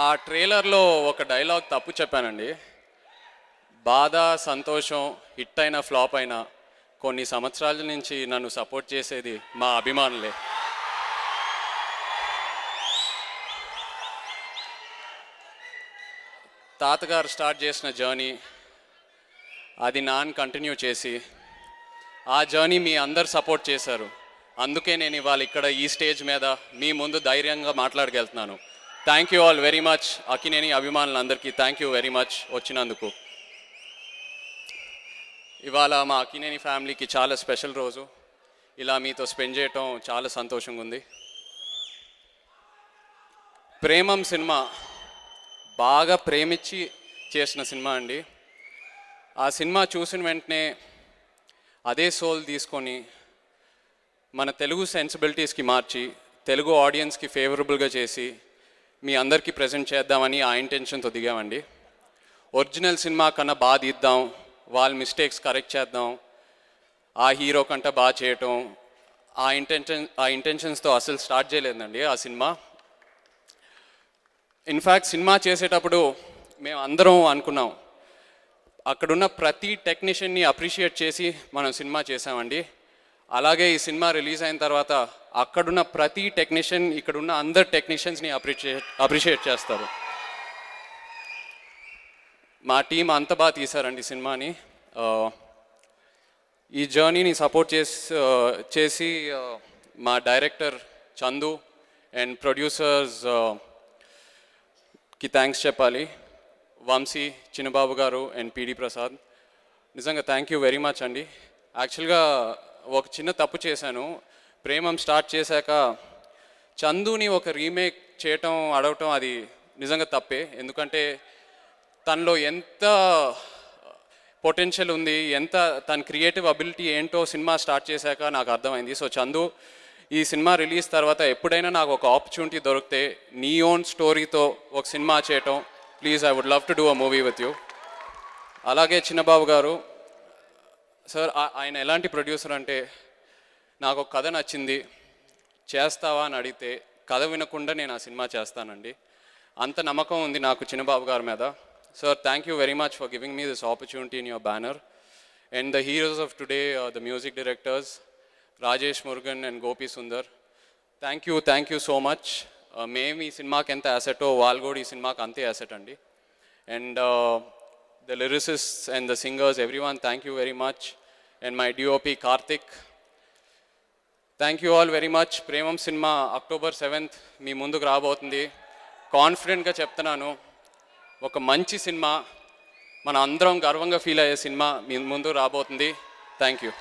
ఆ ట్రైలర్లో ఒక డైలాగ్ తప్పు చెప్పానండి. బాధ, సంతోషం, హిట్ అయినా ఫ్లాప్ అయినా కొన్ని సంవత్సరాల నుంచి నన్ను సపోర్ట్ చేసేది మా అభిమానులే. తాతగారు స్టార్ట్ చేసిన జర్నీ అది నాన్న కంటిన్యూ చేసి ఆ జర్నీ మీ అందరు సపోర్ట్ చేశారు. అందుకే నేను ఇవాళ ఇక్కడ ఈ స్టేజ్ మీద మీ ముందు ధైర్యంగా మాట్లాడగలుగుతున్నాను. Thank you all very much. Akkineni అభిమానులందరికీ థ్యాంక్ యూ వెరీ మచ్ వచ్చినందుకు. ఇవాళ మా అక్కినేని ఫ్యామిలీకి చాలా స్పెషల్ రోజు. ఇలా మీతో స్పెండ్ చేయటం చాలా సంతోషంగా ఉంది. ప్రేమం సినిమా బాగా ప్రేమించి చేసిన సినిమా అండి. ఆ సినిమా చూసిన వెంటనే అదే సోల్ తీసుకొని మన తెలుగు సెన్సిబిలిటీస్కి మార్చి తెలుగు ఆడియన్స్కి ఫేవరబుల్గా చేసి మీ అందరికీ ప్రజెంట్ చేద్దామని ఆ ఇంటెన్షన్తో దిగామండి. ఒరిజినల్ సినిమా కన్నా బాగా తీద్దాం, వాళ్ళ మిస్టేక్స్ కరెక్ట్ చేద్దాం, ఆ హీరో కంటే బాగా చేయటం, ఆ ఇంటెన్షన్స్తో అసలు స్టార్ట్ చేయలేదండి ఆ సినిమా. ఇన్ఫ్యాక్ట్ సినిమా చేసేటప్పుడు మేము అందరం అనుకున్నాం, అక్కడున్న ప్రతి టెక్నీషియన్ని అప్రిషియేట్ చేసి మనం సినిమా చేసామండి. అలాగే ఈ సినిమా రిలీజ్ అయిన తర్వాత అక్కడున్న ప్రతి టెక్నీషియన్ ఇక్కడున్న అందరు టెక్నీషియన్స్ని అప్రిషియేట్ చేస్తారు. మా టీం అంత బాగా తీశారండి సినిమాని. ఈ జర్నీని సపోర్ట్ చేసి మా డైరెక్టర్ చందు అండ్ ప్రొడ్యూసర్స్కి థ్యాంక్స్ చెప్పాలి. వంశీ, చిన్నబాబు గారు అండ్ పిడి ప్రసాద్, నిజంగా థ్యాంక్ యూ వెరీ మచ్ అండి. యాక్చువల్గా ఒక చిన్న తప్పు చేశాను. ప్రేమం స్టార్ట్ చేశాక చందుని ఒక రీమేక్ చేయటం అడగటం అది నిజంగా తప్పే. ఎందుకంటే తనలో ఎంత పొటెన్షియల్ ఉంది, ఎంత తన క్రియేటివ్ అబిలిటీ ఏంటో సినిమా స్టార్ట్ చేశాక నాకు అర్థమైంది. సో చందు, ఈ సినిమా రిలీజ్ తర్వాత ఎప్పుడైనా నాకు ఒక ఆపర్చునిటీ దొరికితే నీ ఓన్ స్టోరీతో ఒక సినిమా చేయటం, please, I would love to do a movie with you. అలాగే చిన్నబాబు గారు సార్, ఆయన ఎలాంటి ప్రొడ్యూసర్ అంటే, నాకు ఒక కథ నచ్చింది, చేస్తావా అని అడిగితే కథ వినకుండా నేను ఆ సినిమా చేస్తానండి. అంత నమ్మకం ఉంది నాకు చిన్నబాబు గారి మీద. Sir, thank you very much for giving me this opportunity in your banner. And the heroes of today, the music directors Rajesh Murugan and Gopi Sundar, thank you so much. మేము ఈ సినిమాకి ఎంత యాసెటో వాళ్ళు కూడా ఈ సినిమాకి అంతే యాసెట్ అండి. And the lyricists and the singers, everyone, thank you very much. And my DOP Karthik, thank you all very much. Premam cinema October 7th మీ ముందుకు రాబోతుంది. కాన్ఫిడెంట్గా చెప్తున్నాను, ఒక మంచి సినిమా, మన అందరం గర్వంగా ఫీల్ అయ్యే సినిమా మీ ముందుకు రాబోతుంది. Thank you.